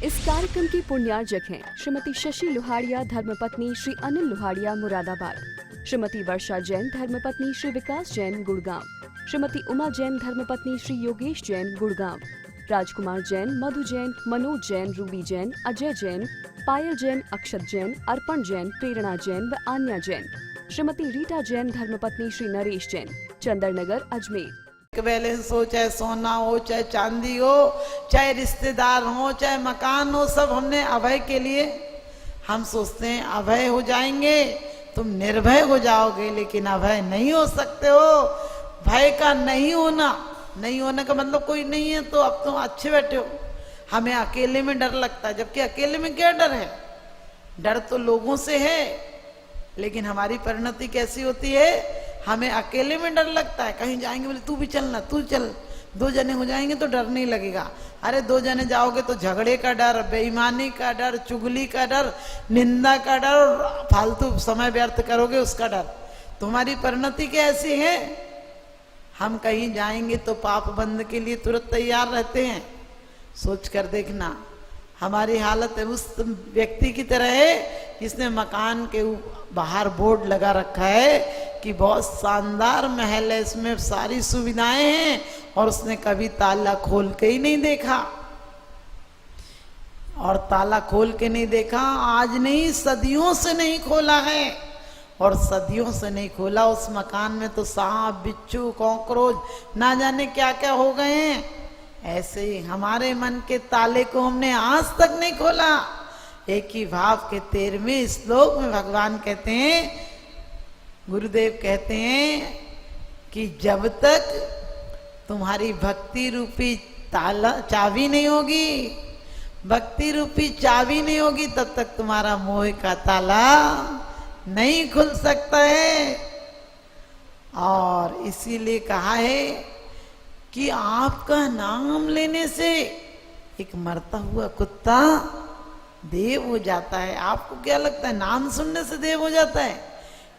इस कार्यक्रम की पुण्यार्जक हैं श्रीमती शशि लोहाड़िया धर्मपत्नी श्री अनिल लोहाड़िया मुरादाबाद, श्रीमती वर्षा जैन धर्मपत्नी श्री विकास जैन गुड़गांव, श्रीमती उमा जैन धर्मपत्नी श्री योगेश जैन गुड़गांव, राजकुमार जैन, मधु जैन, मनोज जैन, रूबी जैन, अजय जैन, पायल जैन, अक्षत जैन, अर्पण जैन, प्रेरणा जैन व आन्या जैन, श्रीमती रीटा जैन धर्मपत्नी श्री नरेश जैन, चंदरनगर अजमेर। बैलेंस हो, चाहे सोना हो, चाहे चांदी हो, चाहे रिश्तेदार हो, चाहे मकान हो, सब हमने अभय के लिए। हम सोचते हैं अभय हो जाएंगे, तुम निर्भय हो जाओगे, लेकिन अभय नहीं हो सकते हो। भय का नहीं होने का मतलब कोई नहीं है तो अब तुम अच्छे बैठे हो। हमें अकेले में डर लगता है, जबकि अकेले में क्या डर है? डर तो लोगों से है, लेकिन हमारी परिणति कैसी होती है? हमें अकेले में डर लगता है। कहीं जाएंगे बोले तू भी चलना, तू चल, दो जने हो जाएंगे तो डर नहीं लगेगा। अरे दो जने जाओगे तो झगड़े का डर, बेईमानी का डर, चुगली का डर, निंदा का डर, फालतू समय व्यर्थ करोगे उसका डर। तुम्हारी परिणति क्या ऐसी है? हम कहीं जाएंगे तो पाप बंद के लिए तुरंत तैयार रहते हैं। सोच कर देखना, हमारी हालत है उस व्यक्ति की तरह है जिसने मकान के बाहर बोर्ड लगा रखा है कि बहुत शानदार महल है, इसमें सारी सुविधाएं हैं, और उसने कभी ताला खोल के ही नहीं देखा। और ताला खोल के नहीं देखा, आज नहीं सदियों से नहीं खोला है, और सदियों से नहीं खोला। उस मकान में तो सांप, बिच्छू, कॉकरोच ना जाने क्या क्या हो गए हैं। ऐसे ही हमारे मन के ताले को हमने आज तक नहीं खोला। एक ही भाव के 13वें श्लोक में भगवान कहते हैं, गुरुदेव कहते हैं कि जब तक तुम्हारी भक्ति रूपी ताला चाबी नहीं होगी, भक्ति रूपी चाबी नहीं होगी, तब तक तुम्हारा मोह का ताला नहीं खुल सकता है। और इसीलिए कहा है कि आपका नाम लेने से एक मरता हुआ कुत्ता देव हो जाता है। आपको क्या लगता है नाम सुनने से देव हो जाता है?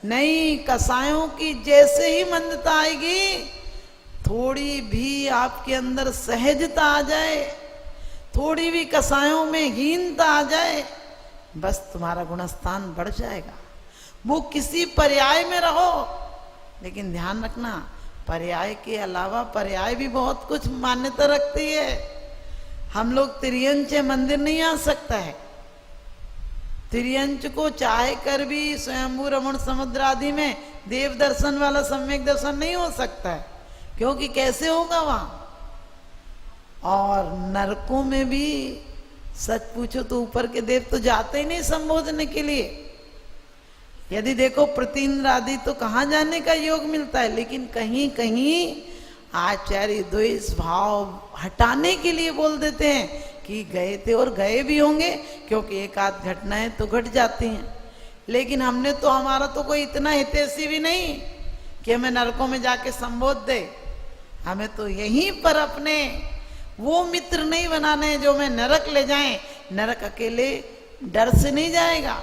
नहीं, कसायों की जैसे ही मंदता आएगी, थोड़ी भी आपके अंदर सहजता आ जाए, थोड़ी भी कसायों में हीनता आ जाए, बस तुम्हारा गुणस्थान बढ़ जाएगा। वो किसी पर्याय में रहो, लेकिन ध्यान रखना पर्याय के अलावा पर्याय भी बहुत कुछ मान्यता रखती है। हम लोग तिर्यंच मंदिर नहीं आ सकता है। तिर्यंच को चाहे कर भी स्वयंभू रमण समुद्र आदि में देव दर्शन वाला सम्यक दर्शन नहीं हो सकता है, क्योंकि कैसे होगा वहां। और नरकों में भी सच पूछो तो ऊपर के देव तो जाते ही नहीं संबोधने के लिए। यदि देखो प्रतिन्द्र आदि तो कहाँ जाने का योग मिलता है, लेकिन कहीं कहीं आचार्य द्वेष भाव हटाने के लिए बोल देते हैं कि गए थे, और गए भी होंगे, क्योंकि एक आध घटनाएं तो घट जाती हैं। लेकिन हमने तो, हमारा तो कोई इतना हितैषी भी नहीं कि हमें नरकों में जाके संबोध दे। हमें तो यहीं पर अपने वो मित्र नहीं बनाने जो हमें नरक ले जाएं। नरक अकेले डर से नहीं जाएगा,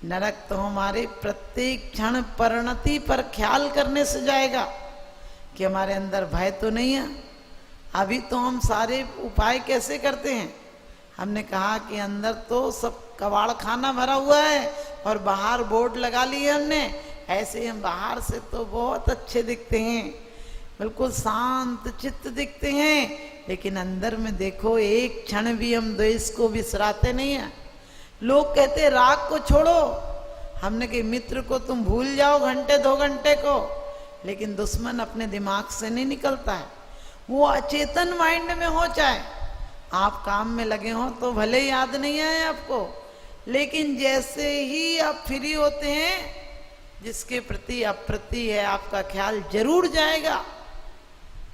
नरक तो हमारे प्रत्येक क्षण परिणति पर ख्याल करने से जाएगा कि हमारे अंदर भय तो नहीं है। अभी तो हम सारे उपाय कैसे करते हैं? हमने कहा कि अंदर तो सब कबाड़ खाना भरा हुआ है और बाहर बोर्ड लगा लिए हमने। ऐसे हम बाहर से तो बहुत अच्छे दिखते हैं, बिल्कुल शांत चित्त दिखते हैं, लेकिन अंदर में देखो एक क्षण भी हम द्वेष को बिसराते नहीं है। लोग कहते राग को छोड़ो, हमने कहा मित्र को तुम भूल जाओ घंटे 2 घंटे को, लेकिन दुश्मन अपने दिमाग से नहीं निकलता है। वो अचेतन माइंड में हो, चाहे आप काम में लगे हो तो भले याद नहीं आए आपको, लेकिन जैसे ही आप फ्री होते हैं, जिसके प्रति अप्रति है आपका ख्याल जरूर जाएगा,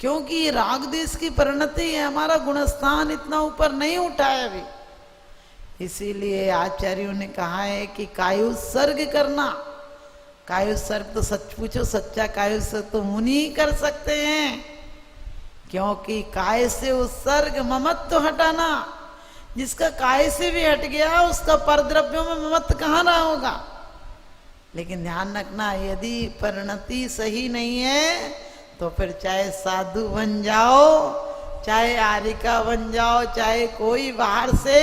क्योंकि ये राग देश की परिणति है। हमारा गुणस्थान इतना ऊपर नहीं उठा है अभी। इसीलिए आचार्यों ने कहा है कि कायुत्सर्ग करना। कायुत्सर्ग तो सच पूछो, सच्चा कायुत्सर्ग तो मुनि ही कर सकते हैं, क्योंकि काय से उत्सर्ग ममत्व हटाना। जिसका काय से भी हट गया, उसका परद्रव्यों में ममत्व कहाँ रहा होगा। लेकिन ध्यान रखना, यदि परिणति सही नहीं है तो फिर चाहे साधु बन जाओ, चाहे आरिका बन जाओ, चाहे कोई बाहर से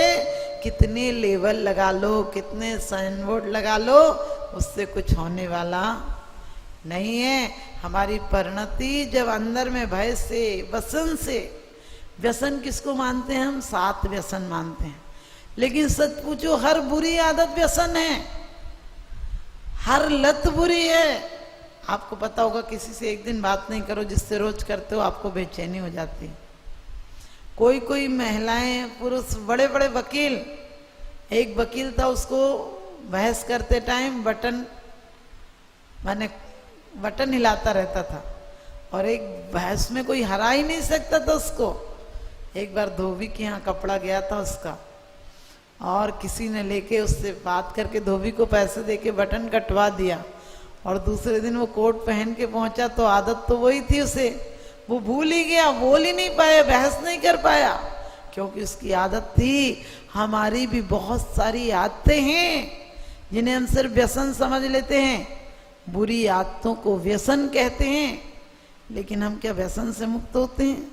कितने लेवल लगा लो, कितने साइन बोर्ड लगा लो, उससे कुछ होने वाला नहीं है। हमारी परिणति जब अंदर में भय से, व्यसन से, व्यसन किसको मानते हैं हम? 7 व्यसन मानते हैं। लेकिन सच पूछो, हर बुरी आदत व्यसन है, हर लत बुरी है। आपको पता होगा, किसी से एक दिन बात नहीं करो, जिससे रोज करते हो आपको बेचैनी हो जाती है। कोई कोई महिलाएं, पुरुष, बड़े बड़े वकील, एक वकील था, उसको बहस करते टाइम बटन हिलाता रहता था, और एक बहस में कोई हरा ही नहीं सकता था उसको। एक बार धोबी के यहाँ कपड़ा गया था उसका, और किसी ने लेके उससे बात करके धोबी को पैसे देके बटन कटवा दिया, और दूसरे दिन वो कोट पहन के पहुंचा तो आदत तो वही थी उसे, वो भूल ही गया, बोल ही नहीं पाया, बहस नहीं कर पाया, क्योंकि उसकी आदत थी। हमारी भी बहुत सारी आदतें हैं जिन्हें हम सिर्फ व्यसन समझ लेते हैं, बुरी आदतों को व्यसन कहते हैं। लेकिन हम क्या व्यसन से मुक्त होते हैं?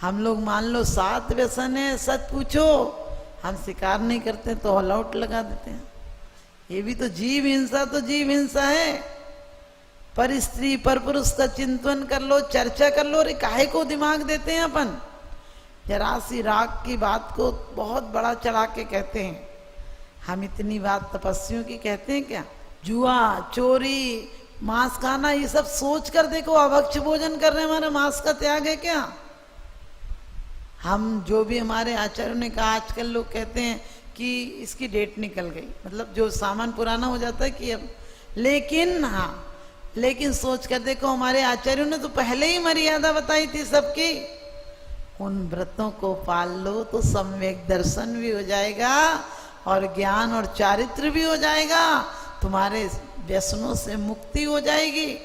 हम लोग मान लो 7 व्यसन है, सच पूछो हम स्वीकार नहीं करते तो ऑल आउट लगा देते हैं। ये भी तो जीव हिंसा, तो जीव हिंसा है। पर स्त्री पर पुरुष का चिंतन कर लो, चर्चा कर लो। अरे काहे को दिमाग देते हैं अपन? जरा सी राग की बात को बहुत बड़ा चढ़ा के कहते हैं। हम इतनी बात तपस्वियों की कहते हैं क्या? जुआ, चोरी, मांस खाना, ये सब सोच कर देखो, अभक्ष भोजन कर रहे हैं, हमारा मांस का त्याग है क्या? हम जो भी हमारे आचार्यों ने कहा, आजकल लोग कहते हैं कि इसकी डेट निकल गई, मतलब जो सामान पुराना हो जाता है कि अब, लेकिन हाँ, लेकिन सोच कर देखो, हमारे आचार्यों ने तो पहले ही मर्यादा बताई थी सबकी। उन व्रतों को पाल लो तो सम्यक दर्शन भी हो जाएगा और ज्ञान और चारित्र भी हो जाएगा, तुम्हारे व्यसनों से मुक्ति हो जाएगी।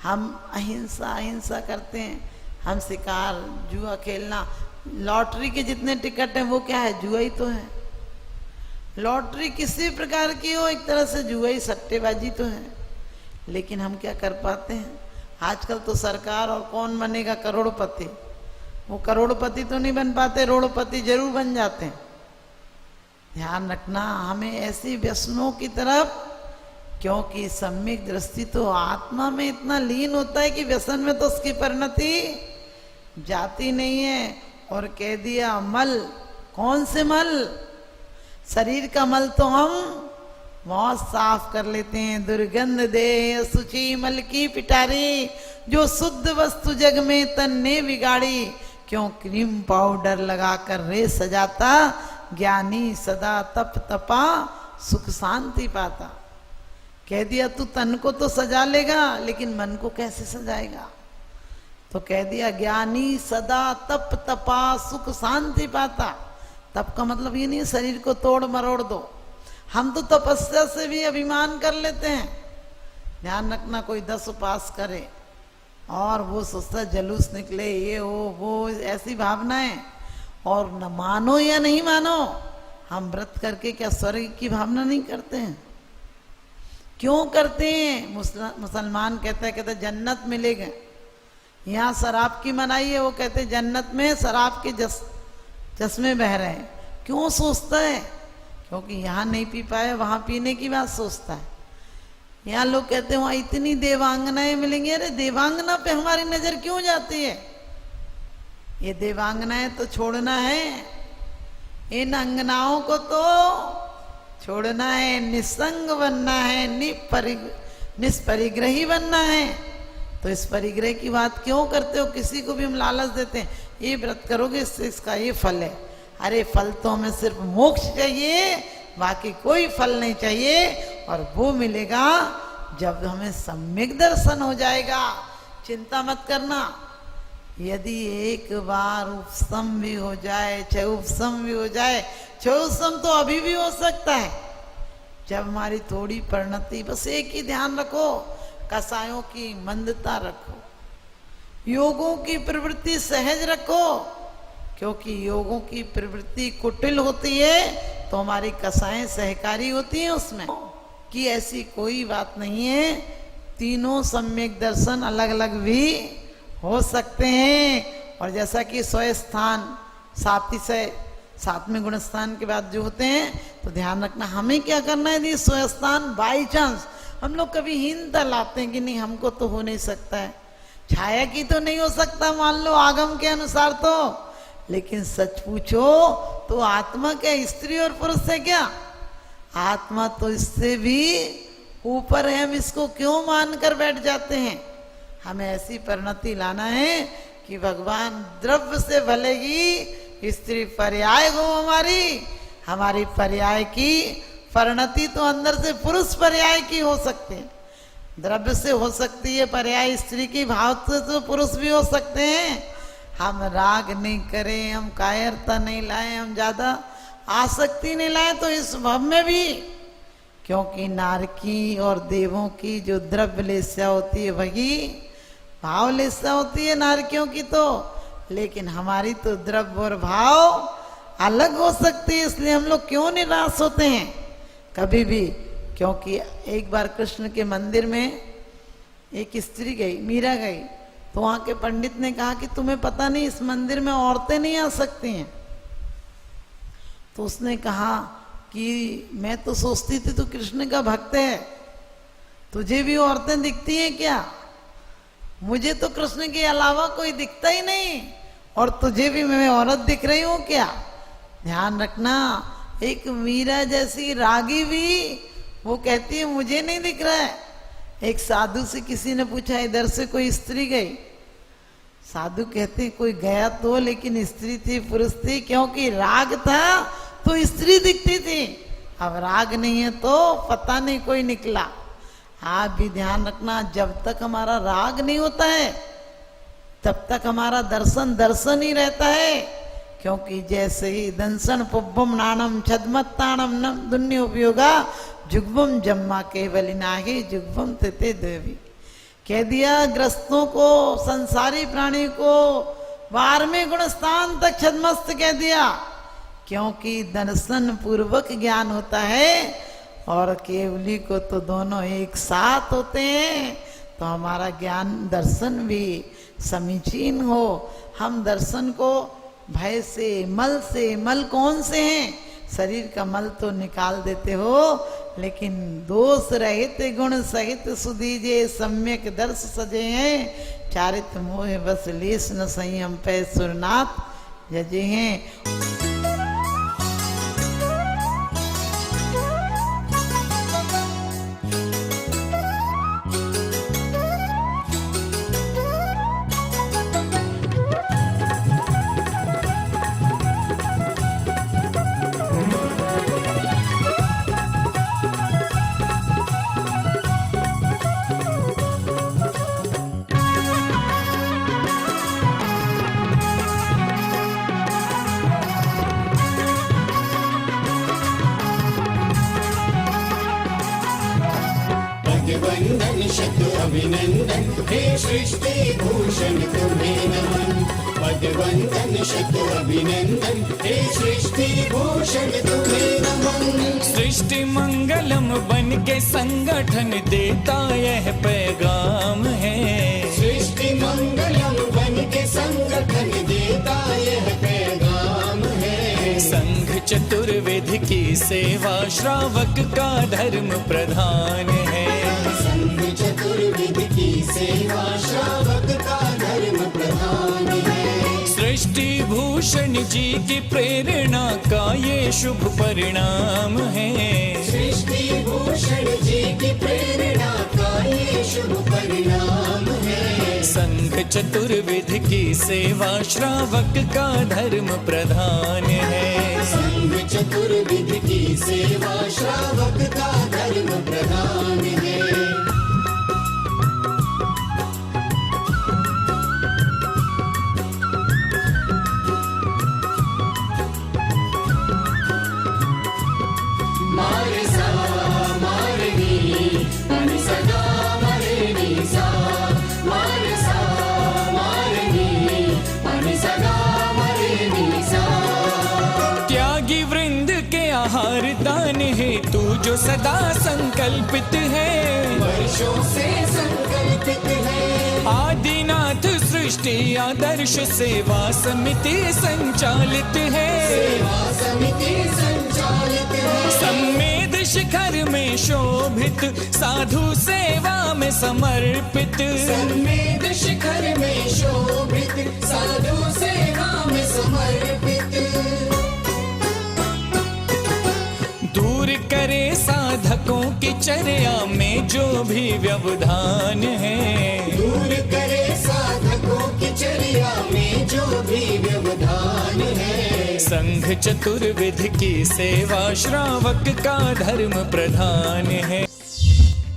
हम अहिंसा अहिंसा करते हैं, हम शिकार, जुआ खेलना, लॉटरी के जितने टिकट हैं वो क्या है? जुआ ही तो है। लॉटरी किसी प्रकार की हो, एक तरह से जुआ ही, सट्टेबाजी तो है। लेकिन हम क्या कर पाते हैं? आजकल तो सरकार, और कौन बनेगा करोड़पति? वो करोड़पति तो नहीं बन पाते, रोड़पति जरूर बन जाते हैं। ध्यान रखना हमें ऐसी व्यसनों की तरफ, क्योंकि सम्यक दृष्टि तो आत्मा में इतना लीन होता है कि व्यसन में तो उसकी परिणति जाती नहीं है। और कह दिया मल, कौन से मल? शरीर का मल तो हम बहुत साफ कर लेते हैं। दुर्गंध देह सुचि मल की पिटारी, जो शुद्ध वस्तु जग में तन ने बिगाड़ी, क्यों क्रीम पाउडर लगाकर रे सजाता, ज्ञानी सदा तप तपा सुख शांति पाता। कह दिया तू तन को तो सजा लेगा, लेकिन मन को कैसे सजाएगा? तो कह दिया ज्ञानी सदा तप तपा सुख शांति पाता। तप का मतलब ये नहीं शरीर को तोड़ मरोड़ दो, हम तो तपस्या से भी अभिमान कर लेते हैं। ध्यान रखना, कोई 10 उपास करे और वो सोचता जलूस निकले, ये हो वो, ऐसी भावनाएं। और न मानो या नहीं मानो, हम व्रत करके क्या स्वर्ग की भावना नहीं करते हैं? क्यों करते हैं? मुसलमान कहते जन्नत मिलेगा। यहाँ शराब की मनाही है, वो कहते जन्नत में शराब के चश्मे बह रहे हैं। क्यों सोचता है? क्योंकि यहाँ नहीं पी पाए, वहां पीने की बात सोचता है। यहाँ लोग कहते हैं वहां इतनी देवांगनाएं मिलेंगी। अरे देवांगना पे हमारी नजर क्यों जाती है? ये देवांगनाएं तो छोड़ना है, इन अंगनाओं को तो छोड़ना है, निसंग बनना है, निष्परिग्रही बनना है। तो इस परिग्रह की बात क्यों करते हो? किसी को भी हम लालच देते हैं, ये व्रत करोगे इससे इसका ये फल है। अरे फल तो हमें सिर्फ मोक्ष चाहिए, बाकी कोई फल नहीं चाहिए, और वो मिलेगा जब हमें सम्यक दर्शन हो जाएगा। चिंता मत करना, यदि एक बार उपशम भी हो जाए, चाहे उपशम भी हो जाए, चाहे उपशम तो अभी भी हो सकता है, जब हमारी थोड़ी परिणति, बस एक ही ध्यान रखो, कसायों की मंदता रखो, योगों की प्रवृत्ति सहज रखो, क्योंकि योगों की प्रवृत्ति कुटिल होती है तो हमारी कसाएं सहकारी होती हैं उसमें। कि ऐसी कोई बात नहीं है, तीनों सम्यक दर्शन अलग अलग भी हो सकते हैं, और जैसा कि 100 स्थान, 7 गुण स्थान के बाद जो होते हैं, तो ध्यान रखना हमें क्या करना है। यदि 100 स्थान बाई चांस हम लोग कभी हीनता लाते हैं कि नहीं हमको तो हो नहीं सकता है, छाया की तो नहीं हो सकता मान लो आगम के अनुसार, तो लेकिन सच पूछो तो आत्मा क्या स्त्री और पुरुष है क्या? आत्मा तो इससे भी ऊपर है। हम इसको क्यों मानकर बैठ जाते हैं? हमें ऐसी परिणति लाना है कि भगवान द्रव्य से भलेगी, स्त्री पर्याय हो हमारी पर्याय की परिणति तो अंदर से पुरुष पर्याय की हो सकते हैं। द्रव्य से हो सकती है पर्याय स्त्री की, भाव से तो पुरुष भी हो सकते हैं। हम राग नहीं करें, हम कायरता नहीं लाए, हम ज्यादा आसक्ति नहीं लाए, तो इस भव में भी, क्योंकि नारकी और देवों की जो द्रव्य लेस्या होती है वही भाव लेस्या होती है नारकियों की तो, लेकिन हमारी तो द्रव्य और भाव अलग हो सकती है। इसलिए हम लोग क्यों निराश होते हैं कभी भी? क्योंकि एक बार कृष्ण के मंदिर में एक स्त्री गई, मीरा गई, तो वहां के पंडित ने कहा कि तुम्हें पता नहीं इस मंदिर में औरतें नहीं आ सकती हैं। तो उसने कहा कि मैं तो सोचती थी तू कृष्ण का भक्त है, तुझे भी औरतें दिखती हैं क्या? मुझे तो कृष्ण के अलावा कोई दिखता ही नहीं, और तुझे भी मैं औरत दिख रही हूं क्या? ध्यान रखना, एक मीरा जैसी रागी भी वो कहती है मुझे नहीं दिख रहा है। एक साधु से किसी ने पूछा इधर से कोई स्त्री गई, साधु कहते कोई गया तो, लेकिन स्त्री थी, पुरुष थी, क्योंकि राग था तो स्त्री दिखती थी, अब राग नहीं है तो पता नहीं कोई निकला। आप भी ध्यान रखना, जब तक हमारा राग नहीं होता है तब तक हमारा दर्शन दर्शन ही रहता है। क्योंकि जैसे ही दंसन पुब्बम नाणम छदमत्ताणम न दुन्य उपयोगा जुग्वम जम्मा केवली नाही जुग्वम तिते देवी, कह दिया ग्रस्तों को, संसारी प्राणी को 12वें गुण स्थान तक छदमस्त कह दिया। क्योंकि दर्शन पूर्वक ज्ञान होता है और केवली को तो दोनों एक साथ होते हैं, तो हमारा ज्ञान दर्शन भी समीचीन हो। हम दर्शन को भय से, मल कौन से हैं? शरीर का मल तो निकाल देते हो, लेकिन दोष रहित गुण सहित सुदीजे सम्यक दर्श सजे हैं, चारित मोह बस लेस न संयम पै सुरनाथ जजे हैं। वंदन शत अभिनंदन हे सृष्टि भूषण तुम्हें नमन। पद वंदन शत अभिनंदन हे सृष्टि भूषण तुम्हें नमन। सृष्टि मंगलम बन के संगठन देता यह पैगाम है। सृष्टि मंगलम बन के संगठन देता यह पैगाम है। संघ चतुर्वेद की सेवा श्रावक का धर्म प्रधान है। संघ चतुर्वेद की सेवा श्रावक का धर्म प्रधान है। सृष्टि भूषण जी की प्रेरणा का ये शुभ परिणाम है। सृष्टि भूषण जी की प्रेरणा का ये शुभ परिणाम है। संघ चतुर्वेद की सेवा श्रावक का धर्म प्रधान है। संघ चतुर्वेद की सेवा श्रावक का धर्म प्रधान है। मारे सा मारे नी मारे सदा मारे नी सा मारे सा मारे नी मारे सदा मारे नी सा। त्यागी वृंद के आहार दान है तू जो सदा संकल्पित है। वर्षों से संकल्पित है। आदिनाथ सृष्टि आदर्श सेवा समिति संचालित है। सेवा समिति संचालित है। सम्मेद शिखर में शोभित साधु सेवा में समर्पित। सम्मेद शिखर में शोभित साधु सेवा में समर्पित। दूर करे साधकों की चर्या में जो भी व्यवधान है। दूर करे साधकों की चर्या में जो भी व्यवधान है। संघ चतुर्विध की सेवा श्रावक का धर्म प्रधान है।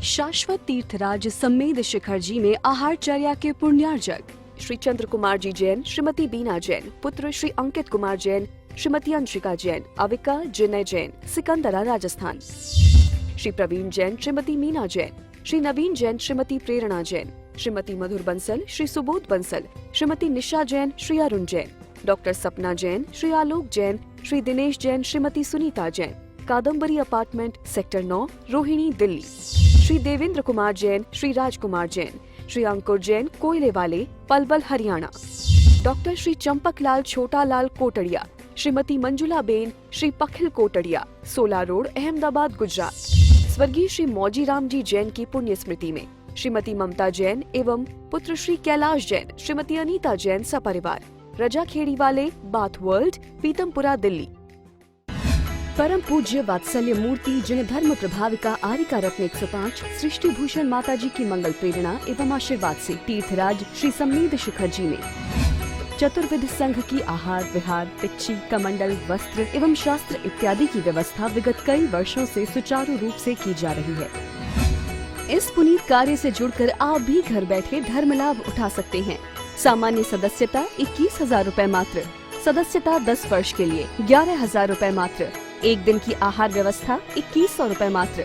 शाश्वत तीर्थराज सम्मेद शिखर जी में आहारचर्या के पुण्यार्जक श्री चंद्र कुमार जी जैन, श्रीमती बीना जैन, पुत्र श्री अंकित कुमार जैन, श्रीमती अंशिका जैन, अविका जिनय जैन, सिकंदरा राजस्थान। श्री प्रवीण जैन, श्रीमती मीना जैन, श्री नवीन जैन, श्रीमती प्रेरणा जैन, श्रीमती मधुर बंसल, श्री सुबोध बंसल, श्रीमती निशा जैन, श्री अरुण जैन, डॉक्टर सपना जैन, श्री आलोक जैन, श्री दिनेश जैन, श्रीमती सुनीता जैन, कादम्बरी अपार्टमेंट सेक्टर 9, रोहिणी, दिल्ली। श्री देवेंद्र कुमार जैन, श्री राजकुमार जैन, श्री अंकुर जैन, कोयले वाले, पलवल, हरियाणा। Doctor Shri Champaklal Chhotalal Kotadia, Shrimati Manjula ben, Shri Pakhil Kotadia, 16 road, Ahmedabad, Gujarat. स्वर्गीय श्री मौजीराम जी जैन की पुण्य स्मृति में श्रीमती ममता जैन एवं पुत्र श्री कैलाश जैन, श्रीमती अनीता जैन सपरिवार, रजा खेड़ी वाले, बाथ वर्ल्ड, पीतमपुरा, दिल्ली। परम पूज्य वात्सल्य मूर्ति जिन्हें धर्म प्रभाविका आरिका रत्न 105 सृष्टि भूषण माता जी की मंगल प्रेरणा एवं आशीर्वाद से तीर्थराज श्री सम्मेद शिखर जी में चतुर्विध संघ की आहार विहार, पिच्ची, कमंडल, वस्त्र एवं शास्त्र इत्यादि की व्यवस्था विगत कई वर्षों से सुचारू रूप से की जा रही है। इस पुनीत कार्य से जुड़कर आप भी घर बैठे धर्म लाभ उठा सकते हैं। सामान्य सदस्यता 21,000 रूपए मात्र, सदस्यता 10 वर्ष के लिए 11,000 रूपए मात्र, एक दिन की आहार व्यवस्था 2100 रूपए मात्र।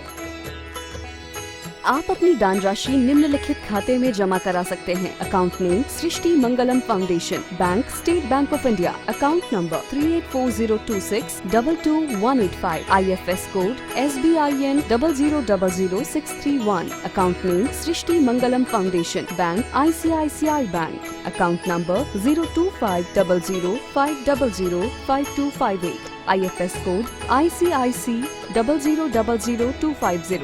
आप अपनी दान राशि निम्नलिखित खाते में जमा करा सकते हैं। Account name Srishti Mangalam foundation, bank state bank of India, account number 384026222185, IFS code SBIN 0000631, account name Srishti Mangalam foundation, bank ICICI bank, account number 02500500528, IFS code ICIC 0000250,